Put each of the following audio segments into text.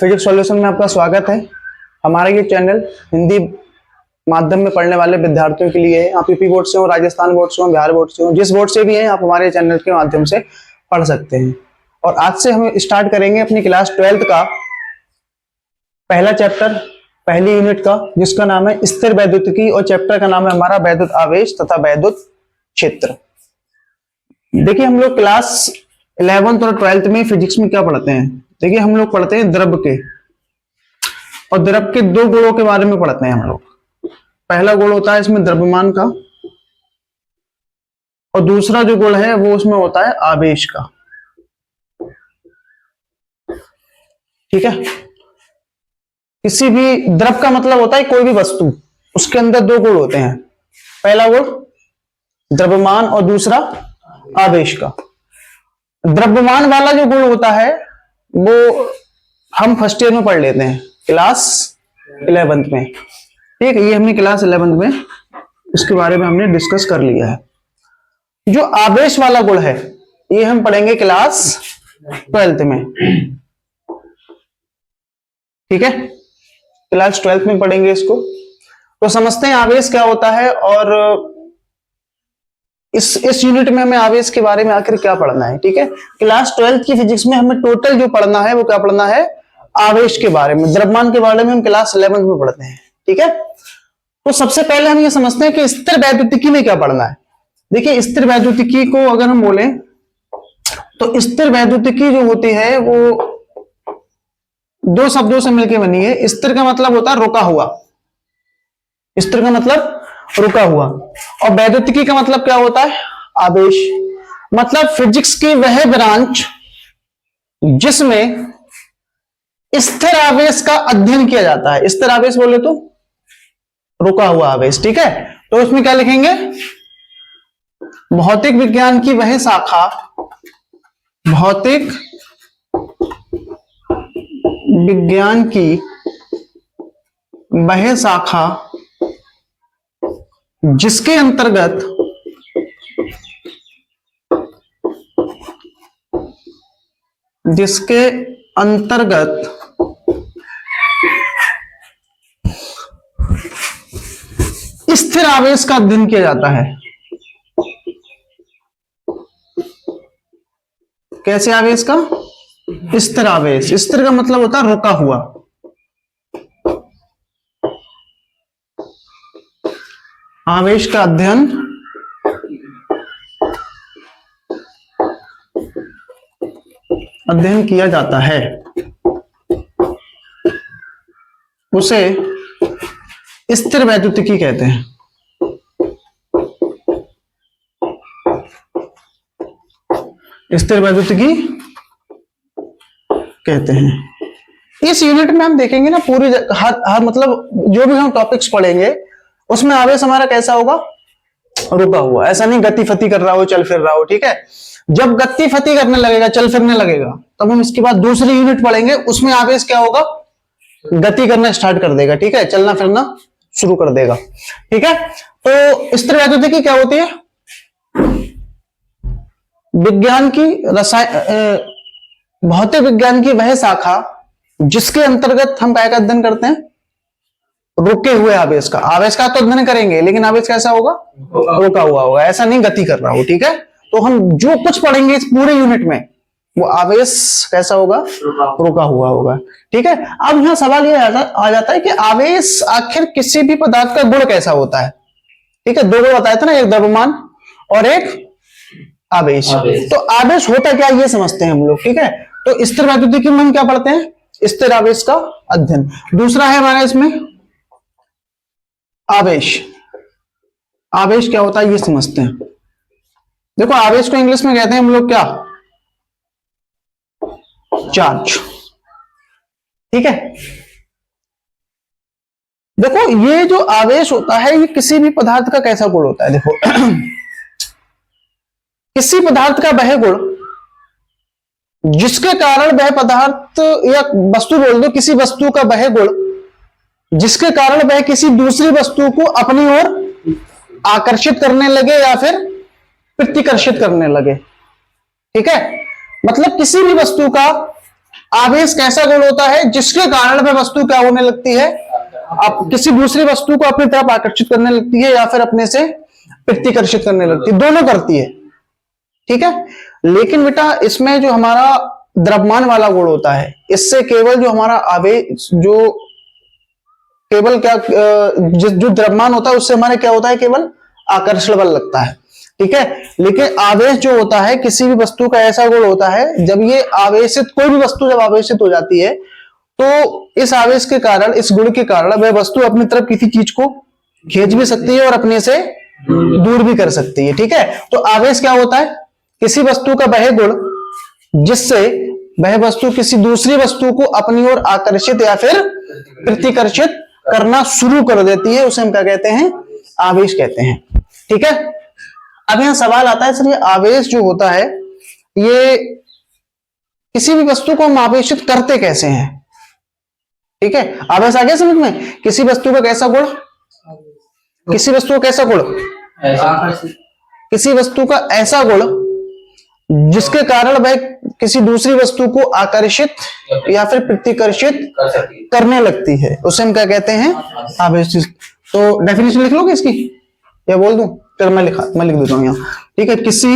Physics solution में आपका स्वागत है। हमारा ये चैनल हिंदी माध्यम में पढ़ने वाले विद्यार्थियों के लिए है। आप यूपी बोर्ड से हो, राजस्थान बोर्ड से हो, बिहार बोर्ड से हो, जिस बोर्ड से भी हैं आप हमारे चैनल के माध्यम से पढ़ सकते हैं। और आज से हम स्टार्ट करेंगे अपनी क्लास 12th का पहला चैप्टर, पहली यूनिट का, जिसका नाम है स्थिर वैद्युतिकी और चैप्टर का नाम है हमारा वैद्युत आवेश तथा वैद्युत क्षेत्र। देखिए हम लोग क्लास 11th और 12th में फिजिक्स में क्या पढ़ते हैं। देखिए हम लोग पढ़ते हैं द्रव के, और द्रव के दो गुणों के बारे में पढ़ते हैं हम लोग। पहला गुण होता है इसमें द्रव्यमान का, और दूसरा जो गुण है वो उसमें होता है आवेश का। ठीक है, किसी भी द्रव का मतलब होता है कोई भी वस्तु, उसके अंदर दो गुण होते हैं। पहला गुण द्रव्यमान और दूसरा आवेश का। द्रव्यमान वाला जो गुण होता है वो हम फर्स्ट ईयर में पढ़ लेते हैं, क्लास 11th में। ठीक है, ये हमने क्लास 11th में इसके बारे में हमने डिस्कस कर लिया है। जो आवेश वाला गुण है ये हम पढ़ेंगे क्लास 12th में। ठीक है, क्लास 12th में पढ़ेंगे इसको। तो समझते हैं आवेश क्या होता है, और इस यूनिट में हमें आवेश के बारे में आखिर क्या पढ़ना है। ठीक है, क्लास 12th की फिजिक्स में हमें टोटल जो पढ़ना है वो क्या पढ़ना है, आवेश के बारे में। द्रव्यमान के बारे में हम क्लास 11th में पढ़ते हैं। ठीक है, तो सबसे पहले हम ये समझते हैं कि स्थिर वैद्युतिकी में क्या पढ़ना है। देखिए स्थिर वैद्युतिकी को अगर हम बोले तो स्थिर वैद्युतिकी जो होती है वो दो शब्दों से मिलकर बनी है। स्थिर का मतलब होता है रुका हुआ, स्थिर का मतलब रुका हुआ, और वैद्युतिकी का मतलब क्या होता है, आवेश। मतलब फिजिक्स की वह ब्रांच जिसमें स्थिर आवेश का अध्ययन किया जाता है। स्थिर आवेश बोले तो रुका हुआ आवेश। ठीक है, तो इसमें क्या लिखेंगे, भौतिक विज्ञान की वह शाखा, भौतिक विज्ञान की वह शाखा जिसके अंतर्गत स्थिर आवेश का अध्ययन किया जाता है। कैसे आवेश का, स्थिर आवेश। स्थिर का मतलब होता है रुका हुआ, आवेश का अध्ययन किया जाता है, उसे स्थिर वैद्युतिकी कहते हैं। स्थिर वैद्युतिकी कहते हैं। इस यूनिट में हम देखेंगे ना पूरी हर मतलब जो भी हम टॉपिक्स पढ़ेंगे उसमें आवेश हमारा कैसा होगा, रुका हुआ। ऐसा नहीं गति फति कर रहा हो, चल फिर रहा हो। ठीक है, जब गति फति करने लगेगा, चल फिरने लगेगा, तब हम इसके बाद दूसरी यूनिट पढ़ेंगे, उसमें आवेश क्या होगा, गति करना स्टार्ट कर देगा। ठीक है, चलना फिरना शुरू कर देगा। ठीक है, तो स्थिर वैद्युतिकी क्या होती है, विज्ञान की भौतिक विज्ञान की वह शाखा जिसके अंतर्गत हम क्या का अध्ययन करते हैं, रुके हुए आवेश का। आवेश का तो अध्ययन करेंगे लेकिन आवेश कैसा होगा, रुका हुआ होगा, ऐसा नहीं गति कर रहा हो। ठीक है, तो हम जो कुछ पढ़ेंगे इस पूरे यूनिट में वो आवेश कैसा होगा, रुका हुआ होगा। ठीक है, अब यहां सवाल ये आ जाता है कि आवेश आखिर किसी भी पदार्थ का गुण कैसा होता है। ठीक है, दो गुण बताए थे ना, एक द्रव्यमान और एक आवेश। तो आवेश होता क्या ये समझते हैं हम लोग। ठीक है, तो स्थिर वैद्युतिकी में हम क्या पढ़ते हैं, स्थिर आवेश का अध्ययन। दूसरा है हमारा इसमें आवेश। आवेश क्या होता है ये समझते हैं। देखो आवेश को इंग्लिश में कहते हैं हम लोग क्या, चार्ज। ठीक है, देखो ये जो आवेश होता है ये किसी भी पदार्थ का कैसा गुण होता है। देखो किसी पदार्थ का वह गुण जिसके कारण वह पदार्थ या वस्तु बोल दो, किसी वस्तु का वह गुण जिसके कारण वह किसी दूसरी वस्तु को अपनी ओर आकर्षित करने लगे या फिर प्रतिकर्षित करने लगे। ठीक है, मतलब किसी भी वस्तु का आवेश कैसा गुण होता है जिसके कारण वह वस्तु क्या होने लगती है, आप किसी दूसरी वस्तु को अपनी तरफ आकर्षित करने लगती है या फिर अपने से प्रतिकर्षित करने लगती है, दोनों करती है, ठीक है। लेकिन बेटा इसमें जो हमारा द्रव्यमान वाला गुण होता है, इससे केवल जो हमारा आवेश जो केवल क्या जो द्रव्यमान होता है उससे हमारे क्या होता है, केवल आकर्षण बल लगता है, ठीक है। लेकिन आवेश जो होता है किसी भी वस्तु का ऐसा गुण होता है, जब ये आवेशित, कोई भी वस्तु जब आवेशित हो जाती है तो इस आवेश के कारण, इस गुण के कारण वह वस्तु अपनी तरफ किसी चीज को खींच भी सकती है और अपने से दूर भी कर सकती है, ठीक है। तो आवेश क्या होता है, किसी वस्तु का वह गुण जिससे वह वस्तु किसी दूसरी वस्तु को अपनी ओर आकर्षित या फिर प्रतिकर्षित करना शुरू कर देती है, उसे हम क्या कहते हैं, आवेश कहते हैं, ठीक है। अब यहां सवाल आता है, सर ये आवेश जो होता है, ये किसी भी वस्तु को हम आवेशित करते कैसे हैं, ठीक है। आवेश आ गया समझ में, किसी वस्तु का कैसा गुण, किसी वस्तु का कैसा गुण, किसी वस्तु का ऐसा गुण जिसके कारण वह किसी दूसरी वस्तु को आकर्षित या फिर प्रतिकर्षित करने लगती है, उसे हम क्या कहते हैं, आवेश। तो डेफिनेशन लिख लोगे इसकी या बोल दूं, चल मैं लिख देता हूं यहां, ठीक है। किसी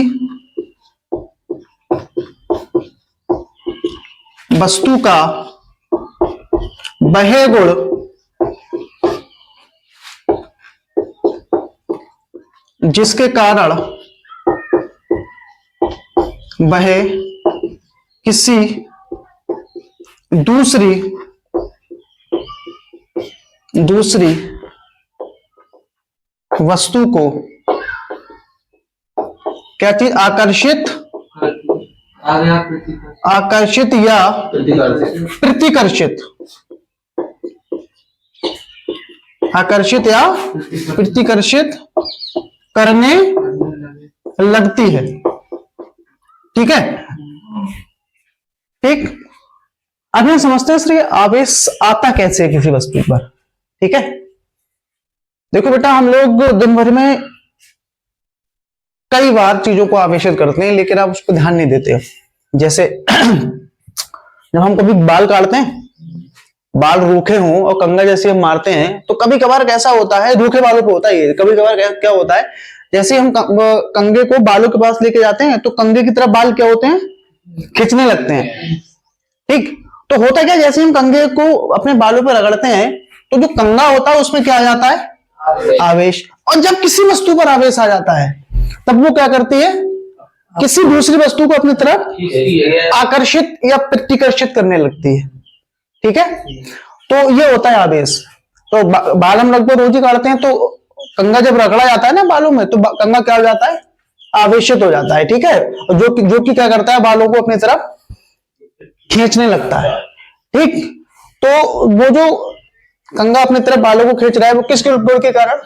वस्तु का वह गुण जिसके कारण वह किसी दूसरी वस्तु को क्या चीज, आकर्षित या प्रतिकर्षित, आकर्षित या प्रतिकर्षित करने लगती है, ठीक है, ठीक। अब हम समझते हैं सर आवेश आता कैसे है किसी वस्तु पर, ठीक है। देखो बेटा हम लोग दिन भर में कई बार चीजों को आवेशित करते हैं, लेकिन आप उस पर ध्यान नहीं देते हो। जैसे जब हम कभी बाल काटते हैं, बाल रूखे हों और कंघा जैसे हम मारते हैं, तो कभी कभार कैसा होता है, रूखे बालों पे होता है, कभी कभार क्या होता है, जैसे हम कंघे को बालों के पास लेके जाते हैं तो कंघे की तरफ बाल क्या होते हैं, खींचने लगते हैं, ठीक। तो होता क्या, जैसे हम कंघे को अपने बालों पर रगड़ते हैं तो जो कंघा होता है उसमें क्या आ जाता है, आवेश। और जब किसी वस्तु पर आवेश आ जाता है तब वो क्या करती है, किसी दूसरी वस्तु को अपनी तरफ आकर्षित या प्रतिकर्षित करने लगती है, ठीक है। तो ये होता है आवेश। तो बाल हम लगभग रोज ही काटते हैं, तो कंघा जब रगड़ा जाता है ना बालों में, तो कंघा क्या हो जाता है, आवेशित हो जाता है, ठीक है। और जो कि क्या करता है, बालों को अपनी तरफ खींचने लगता है, ठीक। तो वो जो कंघा अपनी तरफ बालों को खींच रहा है वो किस गुण के कारण,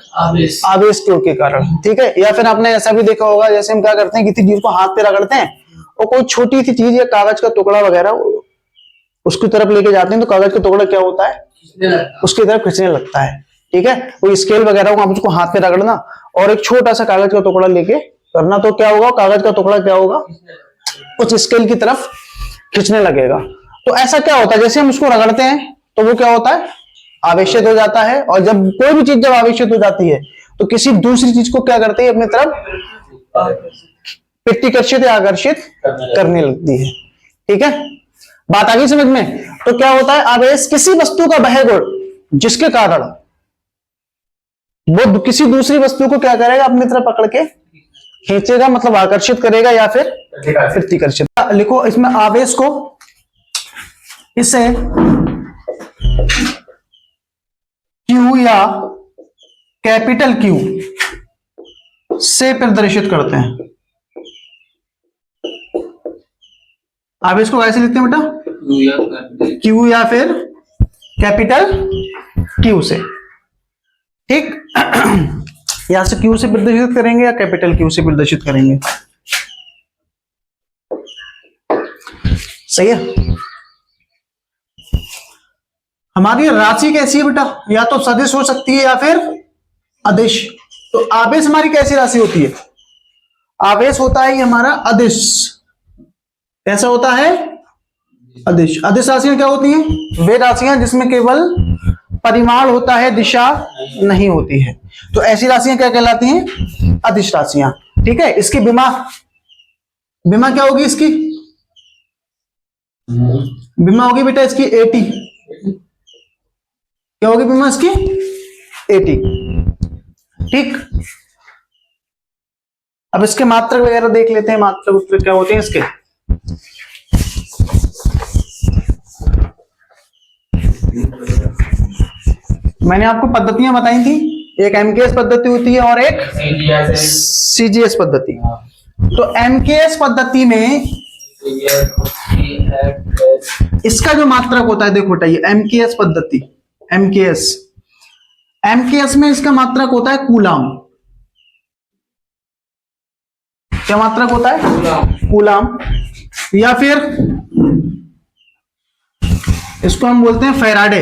आवेश गुण के कारण, ठीक है। या फिर आपने ऐसा भी देखा होगा, जैसे हम क्या करते हैं, किसी चीज को हाथ पे रगड़ते हैं और कोई छोटी सी चीज या कागज का टुकड़ा वगैरह उसकी तरफ लेके जाते हैं, तो कागज का टुकड़ा क्या होता है, उसकी तरफ खींचने लगता है, ठीक है। कोई स्केल वगैरह को आप उसको हाथ पे रगड़ना और एक छोटा सा कागज का टुकड़ा लेके करना, तो क्या होगा, कागज का टुकड़ा क्या होगा, उस स्केल की तरफ खींचने लगेगा। तो ऐसा क्या होता है, जैसे हम उसको रगड़ते हैं तो वो क्या होता है, आवेशित हो जाता है। और जब कोई भी चीज जब आवेशित हो जाती है तो किसी दूसरी चीज को क्या करती है, अपनी तरफ प्रतिकर्षित या आकर्षित करने लगती है, ठीक है। बात आ गई समझ में। तो क्या होता है, आवेश किसी वस्तु का वह गुण जिसके कारण वो किसी दूसरी वस्तु को क्या करेगा, अपनी तरफ पकड़ के खींचेगा, मतलब आकर्षित करेगा या फिर प्रतिकर्षित। लिखो इसमें आवेश को इसे Q या कैपिटल Q से प्रदर्शित करते हैं। आवेश को कैसे लिखते हैं बेटा, Q या फिर कैपिटल Q से, ठीक। यहां से Q से प्रदर्शित करेंगे या कैपिटल Q से प्रदर्शित करेंगे, सही है। हमारी राशि कैसी है बेटा, या तो सदिश हो सकती है या फिर अदिश। तो आवेश हमारी कैसी राशि होती है, आवेश होता है ये हमारा अदिश। कैसा होता है, अदिश। अदिश राशियां क्या होती हैं? वे राशियां जिसमें केवल परिमाण होता है, दिशा नहीं होती है, तो ऐसी राशियां क्या कहलाती हैं? अदिश राशियां। ठीक है, इसकी विमा क्या होगी? इसकी विमा होगी बेटा इसकी 80। क्या होगी विमा इसकी? 80। ठीक, अब इसके मात्रक वगैरह देख लेते हैं। मात्रक उत्तर क्या होते हैं इसके? मैंने आपको पद्धतियां बताई थी, एक एमकेएस पद्धति होती है और एक सीजीएस पद्धति। तो एमकेएस पद्धति में इसका जो मात्रक होता है, देखो बेटा ये एमकेएस पद्धति, एमकेएस में इसका मात्रक होता है कूलाम। क्या मात्रक होता है? कूलाम। या फिर इसको हम बोलते हैं फैराडे।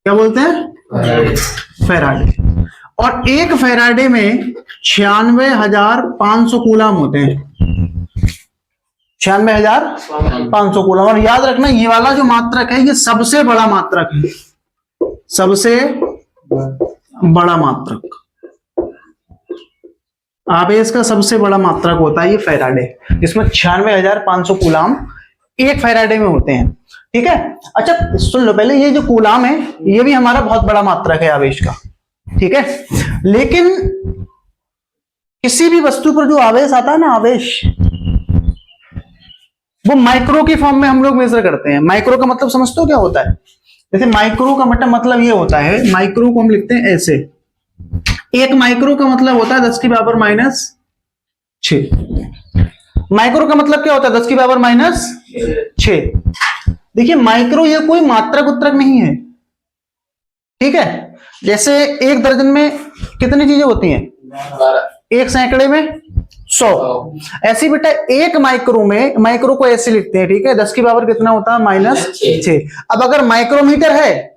क्या बोलते हैं? फैराडे। और एक फैराडे में 96,500 कूलाम होते हैं। 96,500 कूलाम। और याद रखना ये वाला जो मात्रक है ये सबसे बड़ा मात्रक है, सबसे बड़ा मात्रक। आवेश का सबसे बड़ा मात्रक होता है ये फैराडे, जिसमें 96,500 कूलाम एक फैराडे में होते हैं। ठीक है, अच्छा सुन लो पहले, ये जो कूलाम है ये भी हमारा बहुत बड़ा मात्रक है आवेश का। ठीक है, लेकिन किसी भी वस्तु पर जो आवेश आता है ना, आवेश, वो माइक्रो की फॉर्म में हम लोग मेजर करते हैं। माइक्रो का मतलब समझते हो क्या होता है? जैसे माइक्रो का मतलब ये होता है, माइक्रो को हम लिखते हैं ऐसे। एक माइक्रो का मतलब होता है 10 की पावर -6। माइक्रो का मतलब क्या होता है? 10 की पावर -6। देखिए माइक्रो ये कोई मात्रक उत्तरक नहीं है। ठीक है, जैसे एक दर्जन में कितनी चीजें होती हैं? 1 सैकड़े में 100। ऐसे बेटा एक माइक्रो में, माइक्रो को ऐसे लिखते हैं। ठीक है, 10 की पावर कितना होता है? -6। अब अगर माइक्रोमीटर है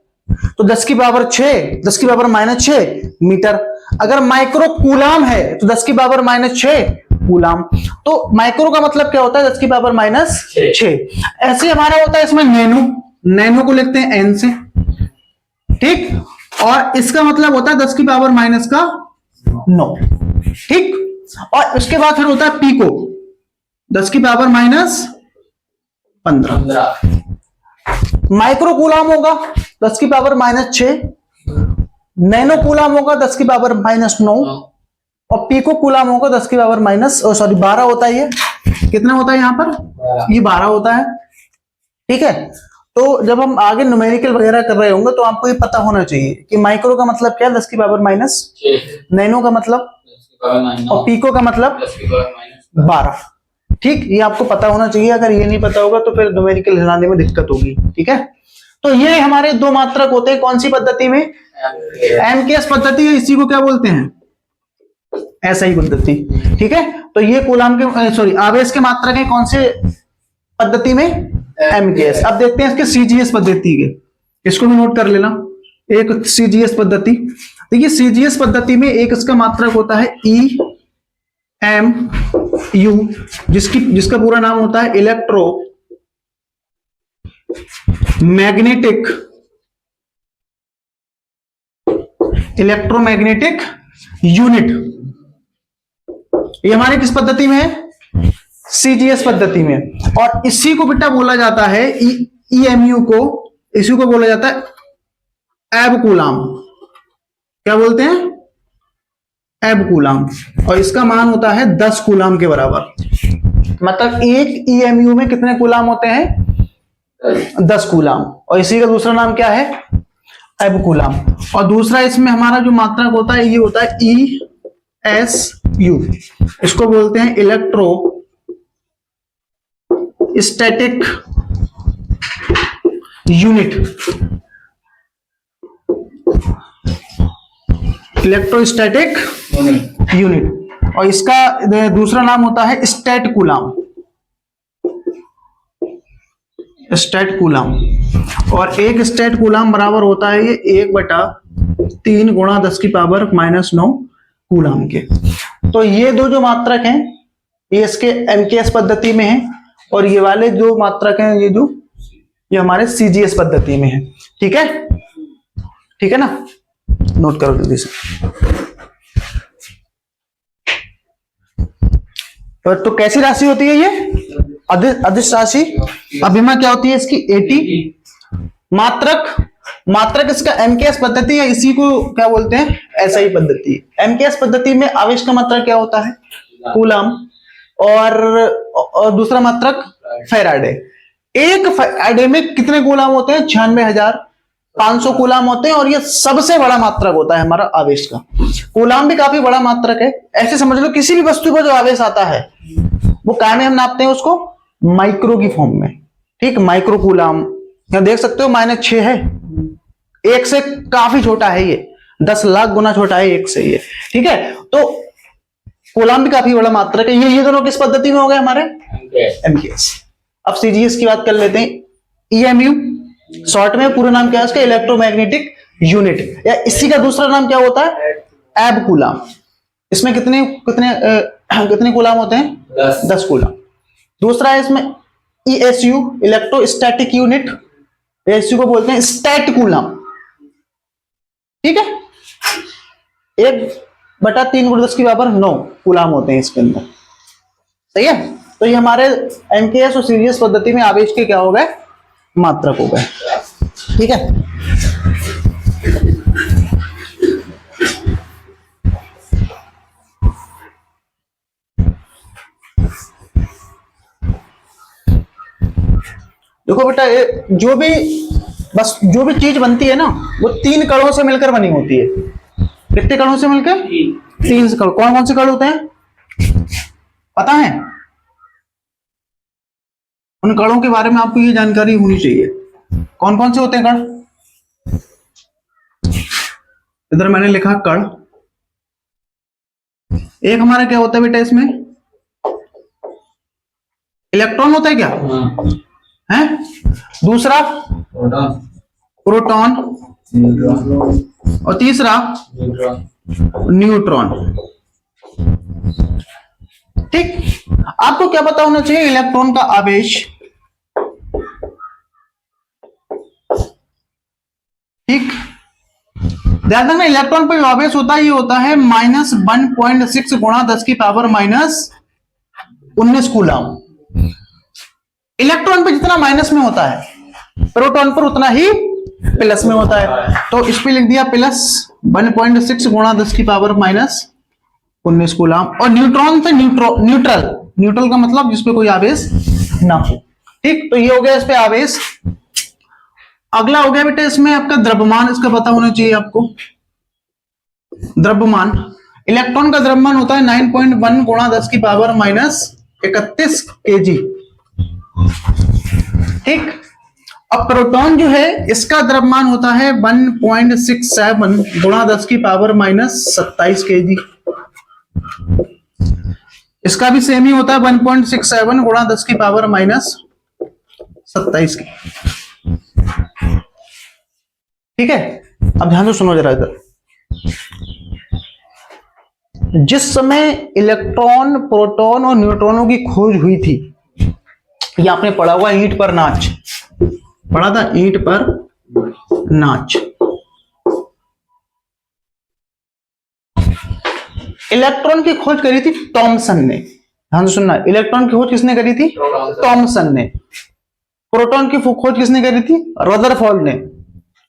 तो 10 की पावर 6, 10 की पावर -6 मीटर। अगर माइक्रो कूलाम है तो 10 की पावर -6 कूलाम। तो माइक्रो का मतलब क्या होता है? 10 की पावर -6। ऐसे हमारा होता है इसमें नैनो, नैनो को लिखते हैं एन से। ठीक, और इसका मतलब होता है 10 की पावर -9। ठीक, और उसके बाद फिर होता है पीको, 10 की पावर -15। माइक्रो कूलाम होगा 10 की पावर -6, नैनो कूलाम होगा 10 की पावर -9, और पीको कूलाम होगा 10 की पावर 12 होता है। ये कितना होता है यहाँ पर? ये 12 होता है। ठीक है, तो जब हम आगे न्यूमेरिकल वगैरह कर रहे होंगे तो आपको ये पता होना चाहिए कि माइक्रो का मतलब क्या है? 10 की पावर -6, नैनो का मतलब, और पीको का मतलब 12। ठीक, ये आपको पता होना चाहिए। अगर ये नहीं पता होगा तो फिर न्यूमेरिकल हिलाने में दिक्कत होगी। ठीक है, तो ये हमारे दो मात्रक होते हैं कौन सी पद्धति में? एमकेएस पद्धति है। इसी को क्या बोलते हैं? एसआई पद्धति। ठीक है, तो ये कूलाम के आवेश के मात्रक है कौन से पद्धति में? एमकेएस। अब देखते हैं इसके सीजीएस पद्धति के, इसको भी नोट कर लेना। एक सीजीएस पद्धति, देखिए सीजीएस पद्धति में एक इसका मात्रक होता है EMU, जिसका पूरा नाम होता है इलेक्ट्रोमैग्नेटिक यूनिट। ये हमारी किस पद्धति में है? सीजीएस पद्धति में। और इसी को बेटा बोला जाता है EMU को, इसी को बोला जाता है एब कूलाम। क्या बोलते हैं? एब कूलाम। और इसका मान होता है 10 कूलाम के बराबर। मतलब एक EMU में कितने कूलाम होते हैं? 10 कूलाम। और इसी का दूसरा नाम क्या है? एब कूलाम। और दूसरा इसमें हमारा जो मात्रक होता है ये होता है ESU। इसको बोलते हैं इलेक्ट्रोस्टैटिक यूनिट। Electrostatic unit. और इसका दूसरा नाम होता है स्टैट कूलाम। Stat coulomb. और एक स्टैट कूलाम बराबर होता है ये 1/3 गुणा 10 की पावर -9 कूलाम के। तो ये दो जो मात्रक हैं ये इसके एमकेएस पद्धति में है। और ये वाले जो मात्रक हैं ये हमारे सीजीएस पद्धति में है। ठीक है, ठीक है ना, नोट करो जल्दी से। तो कैसी राशि होती है ये? अदिश राशि। अभिमा क्या होती है इसकी? 80। मात्रक, मात्रक इसका एमकेएस पद्धति है, इसी को क्या बोलते हैं? एसआई पद्धति। एमकेएस पद्धति में आवेश का मात्रक क्या होता है? कूलम। और दूसरा मात्रक फैराडे। एक फैराडे में कितने कूलम होते हैं? 96,500 कूलम होते हैं, और ये सबसे बड़ा मात्रक होता है हमारा आवेश का। कूलम भी काफी बड़ा मात्रक है। ऐसे समझ लो किसी भी वस्तु पर जो आवेश आता है वो क्या में हम नापते हैं उसको? माइक्रो की फॉर्म में। ठीक, माइक्रो कूलम। यहां देख सकते हो -6 है, एक से काफी छोटा है ये, 10 लाख गुना छोटा है एक से ये। ठीक है, तो कूलम भी काफी बड़ा मात्रक है। ये दोनों किस पद्धति में हो गए हमारे? एमकेएस। अब सीजीएस की बात कर लेते हैं। ईएमयू शॉर्ट में पूरा नाम क्या है इसका? इलेक्ट्रोमैग्नेटिक यूनिट, या इसी का दूसरा नाम क्या होता है? एब कूलम। इसमें कितने कितने कितने कूलम होते हैं? 10 कूलम। दूसरा है इसमें ईएसयू, इलेक्ट्रोस्टैटिक यूनिट। ईएसयू को बोलते हैं स्टैट कूलम। ठीक है, 1/3 × 10⁻9 कूलम होते हैं इसके अंदर। सही है, तो ये हमारे एमकेएस और सीजीएस पद्धति में आवेश के क्या हो गए? मात्रक हो गए। ठीक है, देखो बेटा, जो भी चीज बनती है ना वो 3 कणों से मिलकर बनी होती है। कितने कणों से मिलकर? 3 से कण। कौन कौन से कण होते हैं पता है? उन कणों के बारे में आपको ये जानकारी होनी चाहिए। कौन कौन से होते हैं कण? इधर मैंने लिखा कण। एक हमारा क्या होता है बेटा इसमें? इलेक्ट्रॉन होता है क्या? है। दूसरा प्रोटॉन, और तीसरा न्यूट्रॉन। ठीक, आपको क्या पता होना चाहिए? इलेक्ट्रॉन का आवेश। ठीक, ध्यान रखना, इलेक्ट्रॉन पर आवेश होता है ये होता है -1.6 × 10⁻19 कूलम। इलेक्ट्रॉन पे जितना माइनस में होता है, प्रोटॉन पर उतना ही प्लस में होता है। तो इस पे लिख दिया +1.6 × 10⁻19 कूलम। और न्यूट्रॉन से न्यूट्रल का मतलब जिसपे कोई आवेश ना हो। ठीक, तो ये हो गया इस पे आवेश। अगला हो गया बेटा इसमें आपका द्रव्यमान। इसका पता होना चाहिए आपको। द्रव्यमान, इलेक्ट्रॉन का द्रव्यमान होता है 9.1 × 10⁻31 kg। ठीक, अब प्रोटॉन जो है इसका द्रव्यमान होता है 1.67 × 10⁻27 kg। इसका भी सेम ही होता है 1.67 × 10⁻27 kg। ठीक है, अब ध्यान से सुनो जरा इधर। जिस समय इलेक्ट्रॉन, प्रोटॉन और न्यूट्रॉनों की खोज हुई थी, ये आपने पढ़ा हुआ ईंट पर नाच, पढ़ा था ईंट पर नाच। इलेक्ट्रॉन की खोज करी थी थॉमसन ने। ध्यान से सुनना, इलेक्ट्रॉन की खोज किसने करी थी? थॉमसन ने। प्रोटॉन की खोज किसने करी थी? रदरफोर्ड ने।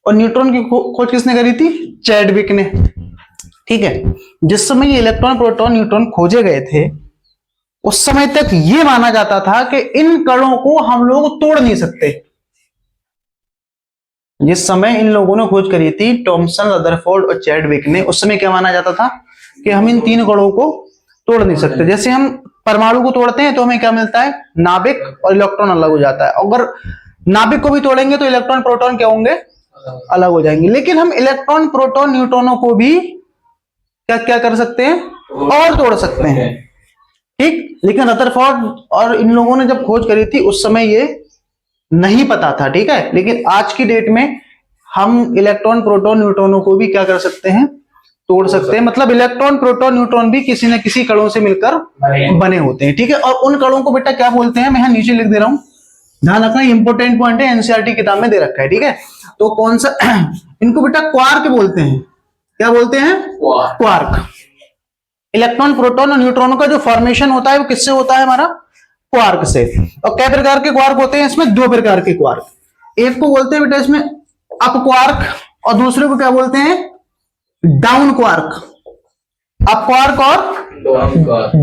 और न्यूट्रॉन की खोज किसने करी थी? चैडविक ने। ठीक है, जिस समय ये इलेक्ट्रॉन, प्रोटॉन, न्यूट्रॉन खोजे गए थे उस समय तक ये माना जाता था कि इन कणों को हम लोग तोड़ नहीं सकते। जिस समय इन लोगों ने खोज करी थी, थॉमसन, रदरफोर्ड और चैडविक ने, उस समय क्या माना जाता था कि हम इन 3 कणों को तोड़ नहीं सकते। जैसे हम परमाणु को तोड़ते हैं तो हमें क्या मिलता है? नाभिक, और इलेक्ट्रॉन अलग हो जाता है। अगर नाभिक को भी तोड़ेंगे तो इलेक्ट्रॉन, प्रोटॉन क्या होंगे? अलग हो जाएंगे। लेकिन हम इलेक्ट्रॉन, प्रोटॉन, न्यूट्रॉनों को भी क्या क्या कर सकते हैं? और तोड़ सकते हैं। ठीक, लेकिन रदरफोर्ड और इन लोगों ने जब खोज करी थी उस समय ये नहीं पता था। ठीक है, लेकिन आज की डेट में हम इलेक्ट्रॉन, प्रोटॉन, न्यूट्रॉनों को भी क्या कर सकते हैं? तोड़ सकते हैं। मतलब इलेक्ट्रॉन, प्रोटॉन, न्यूट्रॉन भी किसी न किसी कणों से मिलकर बने होते हैं, ठीक है। और उन कणों को बेटा क्या बोलते हैं, मैं यहाँ नीचे लिख दे रहा हूं, ध्यान रखना, इंपोर्टेंट पॉइंट है, एनसीईआरटी किताब में दे रखा है, ठीक है। तो कौन सा इनको बेटा क्वार्क बोलते हैं। क्या बोलते हैं? क्वार्क। इलेक्ट्रॉन, प्रोटॉन और न्यूट्रॉन का जो फॉर्मेशन होता है वो किससे होता है? हमारा क्वार्क से। और कै प्रकार के क्वार्क होते हैं इसमें? दो प्रकार के क्वार्क। एक को बोलते हैं बेटा इसमें अप क्वार्क, और दूसरे को क्या बोलते हैं? Down quark. अप क्वार्क और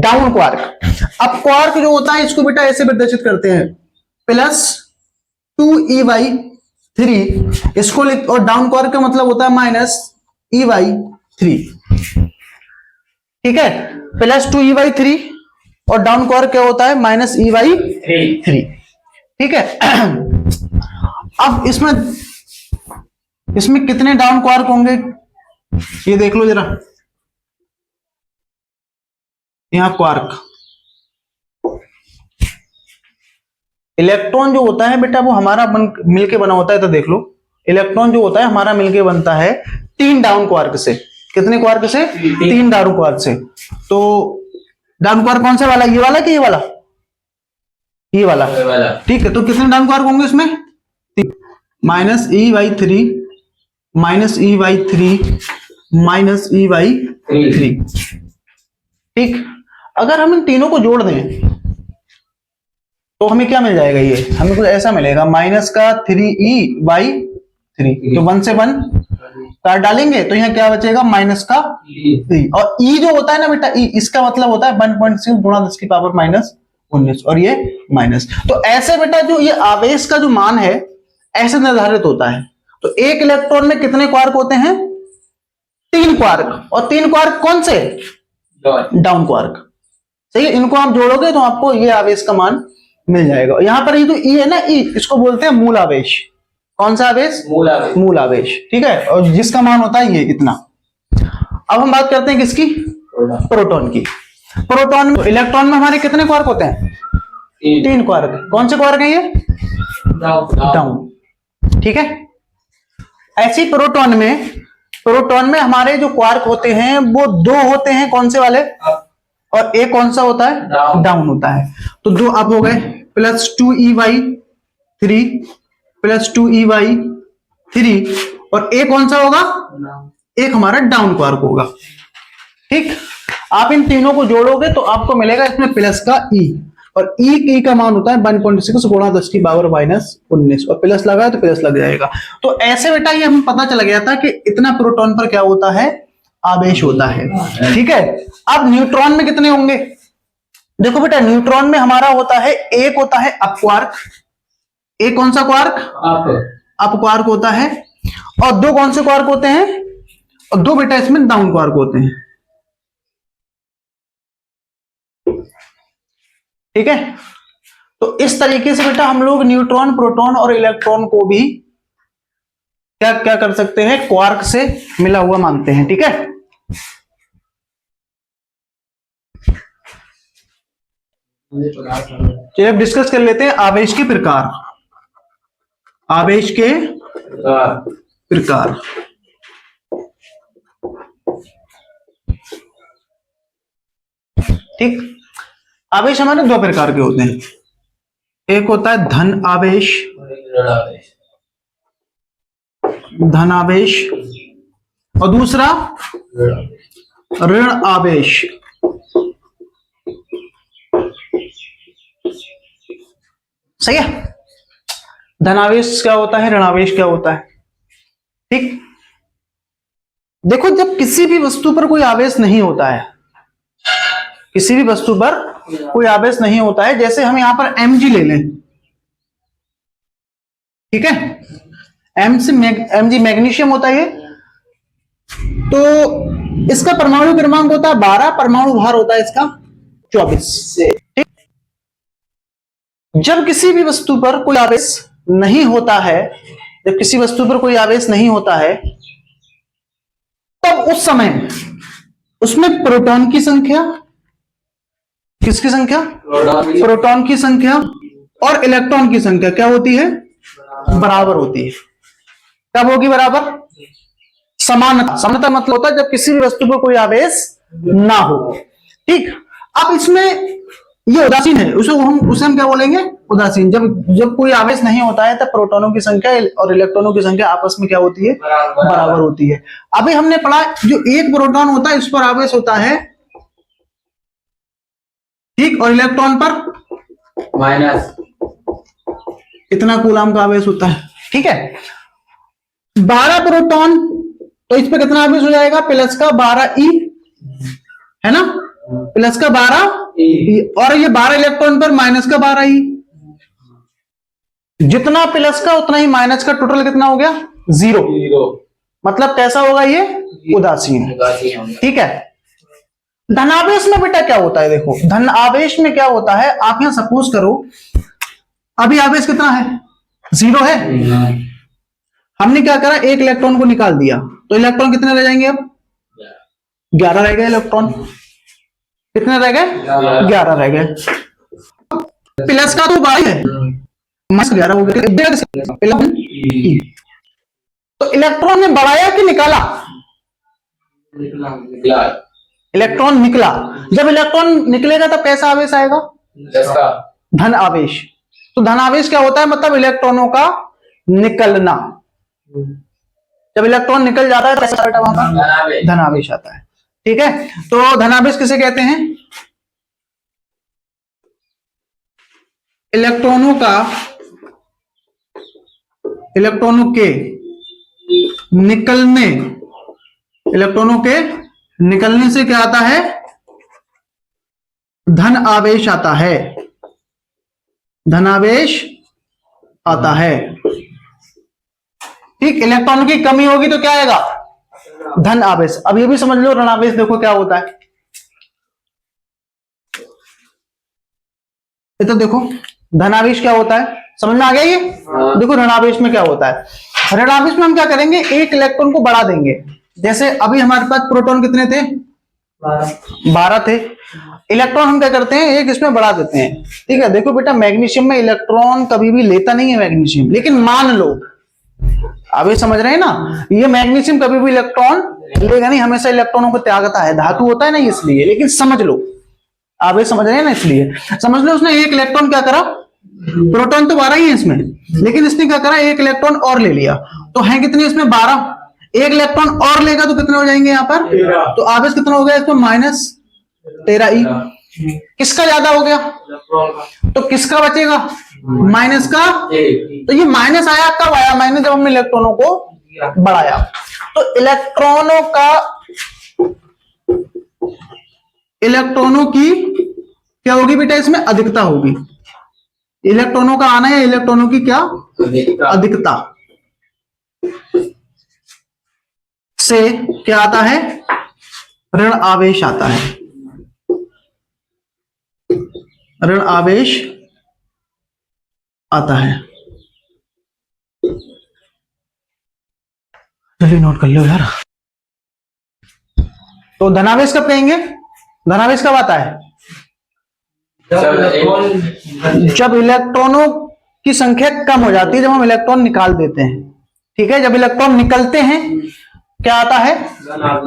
डाउन क्वार्क। अप क्वार्क जो होता है इसको बेटा ऐसे प्रदर्शित करते हैं, +2e/3 इसको लिख, और डाउन क्वार्क का मतलब होता है -e/3, ठीक है। +2e/3 और डाउन क्वार्क क्या होता है? -e/3, ठीक है। अब इसमें कितने डाउन क्वार्क होंगे ये देख लो जरा। यहां क्वार्क, इलेक्ट्रॉन जो होता है बेटा वो हमारा मिलके बना होता है, तो देख लो इलेक्ट्रॉन जो होता है हमारा मिलके बनता है 3 डाउन क्वार्क से। कितने क्वार्क से? 3 डाउन क्वार्क से। तो डाउन क्वार्क कौन सा वाला? ये वाला कि ये वाला? ये वाला, ठीक है। तो कितने डाउन क्वार्क होंगे इसमें? -e/3 -e/3 -e/3, ठीक। अगर हम इन तीनों को जोड़ दें तो हमें क्या मिल जाएगा? ये हमें कुछ ऐसा मिलेगा, -3e/3, तो 1 से 1 काट डालेंगे तो यहाँ क्या बचेगा? -3। और e जो होता है ना बेटा, e इसका मतलब होता है 1.6 गुणा 10⁻19, और ये माइनस। तो ऐसे बेटा जो ये आवेश का जो मान है ऐसे निर्धारित होता है। तो एक इलेक्ट्रॉन में कितने क्वार्क होते हैं? 3 क्वार्क। और 3 क्वार्क कौन से? डाउन क्वार्क, सही है। इनको आप जोड़ोगे तो आपको ये आवेश का मान मिल जाएगा। यहां पर ये जो ई है ना, ई, इसको बोलते हैं मूल आवेश। कौन सा आवेश? मूल आवेश, ठीक है। और जिसका मान होता है ये इतना। अब हम बात करते हैं किसकी? प्रोटॉन की। प्रोटॉन, इलेक्ट्रॉन में हमारे कितने क्वार्क होते हैं? 3 क्वार्क। कौन से क्वार्क है ये? डाउन, ठीक है। ऐसी प्रोटॉन में हमारे जो क्वार्क होते हैं वो 2 होते हैं, कौन से वाले? और एक कौन सा होता है? डाउन होता है। तो 2 अब हो गए, +2e/3 +2e/3, और एक कौन सा होगा? एक हमारा डाउन क्वार्क होगा, ठीक। आप इन तीनों को जोड़ोगे तो आपको मिलेगा इसमें प्लस का ई, और ई का मान होता है 1.6 गुणा 10⁻19, और प्लस लगा तो प्लस लग जाएगा। तो ऐसे बेटा ये हमें पता चल गया था कि इतना प्रोटॉन पर क्या होता है? आवेश होता है, ठीक है। अब न्यूट्रॉन में कितने होंगे? देखो बेटा न्यूट्रॉन में हमारा होता है, एक होता है अप क्वार्क। एक कौन सा क्वार्क? अप क्वार्क होता है। और 2 कौन से क्वार्क होते हैं? और 2 बेटा इसमें डाउन क्वार्क होते हैं, ठीक है। तो इस तरीके से बेटा हम लोग न्यूट्रॉन, प्रोटॉन और इलेक्ट्रॉन को भी क्या क्या कर सकते हैं? क्वार्क से मिला हुआ मानते हैं, ठीक है। चलिए अब डिस्कस कर लेते हैं आवेश के प्रकार। आवेश के प्रकार, ठीक। आवेश हमारे 2 प्रकार के होते हैं। एक होता है धन आवेश, और दूसरा ऋण आवेश। सही है। धनावेश क्या होता है, ऋणावेश क्या होता है, ठीक। देखो जब किसी भी वस्तु पर कोई आवेश नहीं होता है, किसी भी वस्तु पर कोई आवेश नहीं होता है, जैसे हम यहां पर Mg ले लें, ठीक है। Mg मैग्नीशियम होता है, तो इसका परमाणु क्रमांक होता है 12, परमाणु भार होता है इसका 24, ठीक। जब किसी भी वस्तु पर कोई आवेश नहीं होता है, जब किसी वस्तु पर कोई आवेश नहीं होता है, तब उस समय उसमें प्रोटॉन की संख्या, किसकी संख्या? प्रोटॉन की संख्या और इलेक्ट्रॉन की संख्या क्या होती है? बराबर होती है। कब होगी बराबर? समानता, समानता मतलब होता है जब किसी भी वस्तु पर कोई आवेश ना हो। ठीक, अब इसमें ये उदासीन है, उसे हम क्या बोलेंगे, उदासीन। जब कोई आवेश नहीं होता है तब प्रोटॉनों की संख्या और इलेक्ट्रॉनों की संख्या आपस में क्या होती है, बराबर होती है। अभी हमने पढ़ा जो एक प्रोटॉन होता है इस पर आवेश होता है, ठीक, और इलेक्ट्रॉन पर माइनस इतना कूलाम का आवेश होता है। ठीक है, 12 प्रोटॉन तो इस पर कितना आवेश हो जाएगा, प्लस का 12 ई, है ना, प्लस का 12 ई, और ये 12 इलेक्ट्रॉन पर माइनस का 12 ई। जितना प्लस का उतना ही माइनस का, टोटल कितना हो गया, 0। मतलब कैसा होगा ये, उदासीन। ठीक है, धनावेश में बेटा क्या होता है, देखो धन आवेश में क्या होता है, आप यहां सपोज करो अभी आवेश कितना है, 0 है। हमने क्या करा, एक इलेक्ट्रॉन को निकाल दिया तो इलेक्ट्रॉन कितने रह जाएंगे, अब 11 रह गए इलेक्ट्रॉन। कितने रह गए, 11 रह गए। प्लस का तो 12 है, माइनस 11 हो गया। तो इलेक्ट्रॉन ने बढ़ाया कि निकाला, इलेक्ट्रॉन निकला। जब इलेक्ट्रॉन निकलेगा तब कैसा आवेश आएगा, धन आवेश। तो धन आवेश क्या होता है, मतलब इलेक्ट्रॉनों का निकलना। जब इलेक्ट्रॉन निकल जाता है तो कैसा बेटा वहां पर धन आवेश आता है। ठीक है, तो धनावेश किसे कहते हैं, इलेक्ट्रॉनों के निकलने से क्या आता है, धन आवेश आता है, धनावेश आता है। ठीक, इलेक्ट्रॉन की कमी होगी तो क्या आएगा, धन आवेश। अब ये भी समझ लो ऋणावेश देखो क्या होता है, ये तो देखो धनावेश क्या होता है, समझ में आ गया ये। देखो ऋणावेश में क्या होता है, ऋणावेश में हम क्या करेंगे, एक इलेक्ट्रॉन को बढ़ा देंगे। जैसे अभी हमारे पास प्रोटॉन कितने थे, 12 थे। इलेक्ट्रॉन हम क्या करते हैं, एक इसमें बढ़ा देते हैं। ठीक है, देखो बेटा मैग्नीशियम में इलेक्ट्रॉन कभी भी लेता नहीं है मैग्नीशियम, लेकिन मान लो, अभी समझ रहे हैं ना, ये मैग्नीशियम कभी भी इलेक्ट्रॉन लेगा नहीं, हमेशा इलेक्ट्रॉनों को त्यागता है, धातु होता है ना इसलिए। लेकिन समझ लो, आप ये समझ रहे हैं ना, इसलिए समझ लो उसने एक इलेक्ट्रॉन क्या करा, प्रोटॉन तो 12 ही है इसमें, लेकिन इसने क्या करा, एक इलेक्ट्रॉन और ले लिया। तो है कितने इसमें, 12। एक इलेक्ट्रॉन और लेगा तो कितने हो जाएंगे यहाँ पर, तो आवेश कितना हो गया इसमें, -13 ई। किसका ज्यादा हो गया, तो किसका बचेगा, माइनस का। तो ये माइनस आया, कब आया माइनस, जब हमने इलेक्ट्रॉनों को बढ़ाया। तो इलेक्ट्रॉनों की क्या होगी बेटा, इसमें अधिकता होगी। इलेक्ट्रॉनों का आना या इलेक्ट्रॉनों की क्या, अधिकता से क्या आता है, ऋण आवेश आता है, ऋण आवेश आता है। चलिए नोट कर लो यार। तो धनावेश कब कहेंगे, धनावेश कब आता है, जब इलेक्ट्रॉनों की संख्या कम हो जाती है, जब हम इलेक्ट्रॉन निकाल देते हैं। ठीक है, जब इलेक्ट्रॉन निकलते हैं क्या आता है,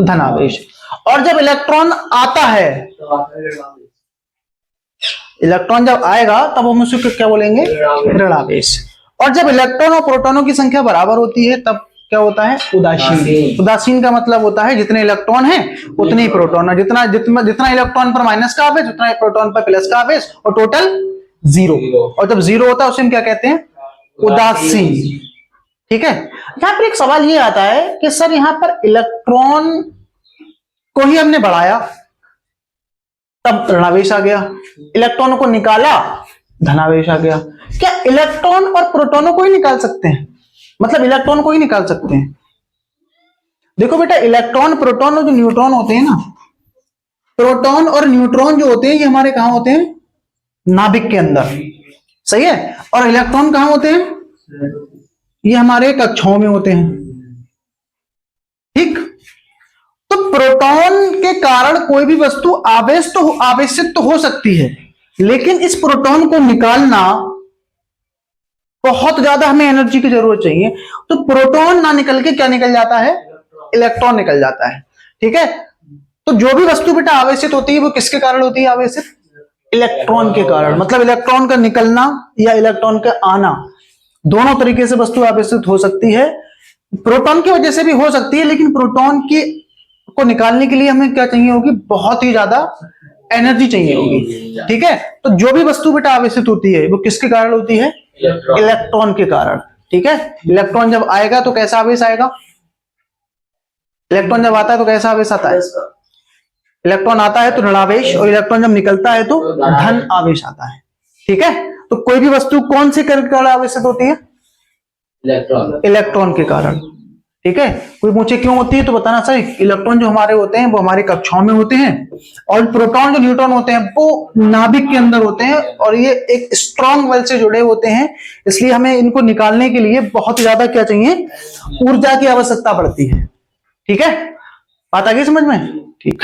धनावेश। और जब इलेक्ट्रॉन आता है, इलेक्ट्रॉन जब आएगा तब हम उसको क्या बोलेंगे, ऋणावेश। और जब इलेक्ट्रॉन और प्रोटॉनों की संख्या बराबर होती है तब क्या होता है, उदासीन। उदासीन का मतलब होता है जितने इलेक्ट्रॉन हैं उतने ही प्रोटॉन है, जितना इलेक्ट्रॉन पर माइनस का आवेश उतना ही प्रोटॉन पर प्लस का आवेश, और टोटल 0। और जब 0 होता है उसे हम क्या कहते हैं, उदासीन। ठीक है, यहां पर एक सवाल ये आता है कि सर यहां पर इलेक्ट्रॉन को ही हमने बढ़ाया तब ऋणावेश आ गया, इलेक्ट्रॉनों को निकाला धनावेश आ गया। क्या इलेक्ट्रॉन और प्रोटॉनों को ही निकाल सकते हैं, मतलब इलेक्ट्रॉन को ही निकाल सकते हैं। देखो बेटा इलेक्ट्रॉन, प्रोटॉन और जो न्यूट्रॉन होते हैं ना, प्रोटॉन और न्यूट्रॉन जो होते हैं ये हमारे कहां होते हैं, नाभिक के अंदर, सही है। और इलेक्ट्रॉन कहां होते हैं, ये हमारे कक्षाओं में होते हैं। ठीक, तो प्रोटॉन के कारण कोई भी वस्तु आवेशित तो हो सकती है, लेकिन इस प्रोटॉन को निकालना बहुत ज्यादा हमें एनर्जी की जरूरत चाहिए। तो प्रोटॉन ना निकल के क्या निकल जाता है, इलेक्ट्रॉन निकल जाता है। ठीक है, तो जो भी वस्तु बेटा आवेशित होती है वो किसके कारण होती है आवेशित? इलेक्ट्रॉन के कारण। मतलब इलेक्ट्रॉन का निकलना या इलेक्ट्रॉन का आना, दोनों तरीके से वस्तु आवेशित हो सकती है। प्रोटॉन की वजह से भी हो सकती है, लेकिन प्रोटॉन की को निकालने के लिए हमें क्या चाहिए होगी? बहुत ही ज्यादा एनर्जी चाहिए होगी। ठीक है, तो जो भी वस्तु बेटा आवेशित होती है वो किसके कारण होती है? इलेक्ट्रॉन के कारण। ठीक है, इलेक्ट्रॉन जब आएगा तो कैसा आवेश आएगा? इलेक्ट्रॉन जब आता है तो कैसा आवेश आता है? इलेक्ट्रॉन आता है तो ऋणावेश, और इलेक्ट्रॉन जब निकलता है तो धन आवेश आता है। ठीक है, तो कोई भी वस्तु कौन से कारण आवेशित होती है? इलेक्ट्रॉन के कारण। ठीक है, कोई पूछे क्यों होती है तो बताना सही। इलेक्ट्रॉन जो हमारे होते हैं वो हमारी कक्षाओं में होते हैं, और प्रोटॉन जो न्यूट्रॉन होते हैं वो नाभिक के अंदर होते हैं, और ये एक स्ट्रॉन्ग बल से जुड़े होते हैं। इसलिए हमें इनको निकालने के लिए बहुत ज्यादा क्या चाहिए? ऊर्जा की आवश्यकता पड़ती है। ठीक है, बात आ गई समझ में? ठीक।